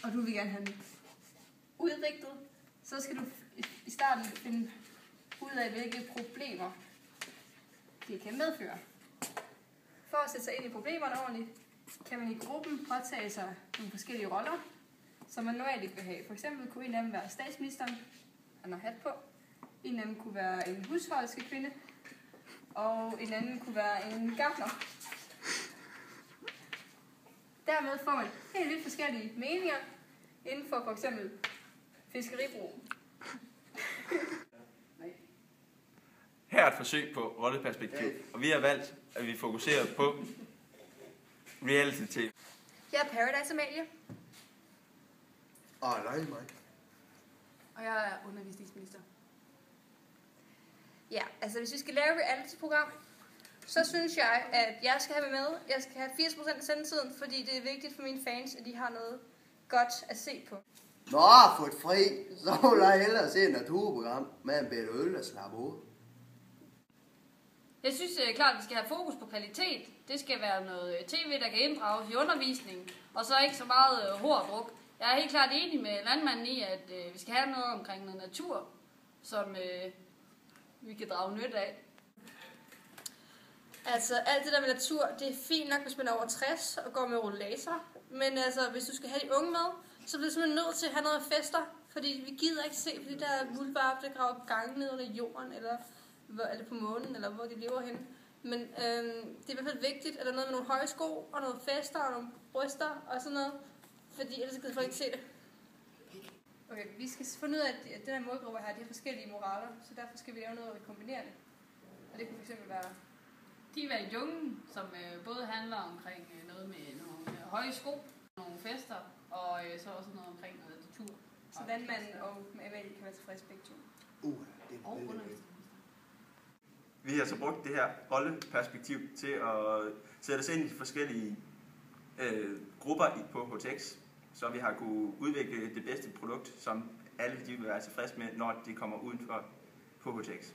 og du vil gerne have den udviklet, så skal du i starten finde ud af, hvilke problemer det kan medføre. For at sætte sig ind i problemerne ordentligt, kan man i gruppen påtage sig nogle forskellige roller, som man normalt ikke vil have. For eksempel kunne en af dem være statsministeren, han har hat på. En af dem kunne være en husholdskvinde, og en anden kunne være en gartner. Dermed får man helt vildt forskellige meninger inden for eksempel fiskeribrug. Her er et forsøg på rolleperspektiv, og vi har valgt, at vi fokuserer på reality-tv. Jeg er Paradise Amalie. Og nej, mig. Og jeg er undervisningsminister. Ja, altså hvis vi skal lave et reality-program, så synes jeg, at jeg skal have med. Jeg skal have 80% af sendetiden, fordi det er vigtigt for mine fans, at de har noget godt at se på. Nå, fået fri, så vil jeg hellere se et naturprogram med en bedre øl og slappe ud. Jeg synes klart, at vi skal have fokus på kvalitet. Det skal være noget tv, der kan inddrages i undervisningen, og så ikke så meget hårddruk. Jeg er helt klart enig med landmanden i, at vi skal have noget omkring noget natur, som vi kan drage nytte af. Altså, alt det der med natur, det er fint nok, hvis man er over 60 og går med rollator. Men altså, hvis du skal have de unge med, så bliver du simpelthen nødt til at have noget fester. Fordi vi gider ikke se på de der muldvarpe, der graver gange ned under jorden, eller er det på månen, eller hvor de lever henne. Men det er i hvert fald vigtigt, at der er noget med nogle høje sko, og nogle fester, og nogle bryster, og sådan noget. Fordi ellers kan folk ikke se det. Okay, vi skal finde ud af, at den her målgruppe her, de har forskellige moraler, så derfor skal vi lave noget, hvor vi kombinerer det. Og det kunne fx være... De er i junglen, som både handler omkring noget med nogle høje sko, nogle fester, og så også noget omkring noget natur. Så vandmanden og Amalie kan være tilfredse begge to. Det er Og veldig undervisning. Vi har så brugt det her rolleperspektiv til at sætte os ind i de forskellige grupper på HTX, så vi har kunne udvikle det bedste produkt, som alle de vil være tilfredse med, når de kommer udenfor på HTX.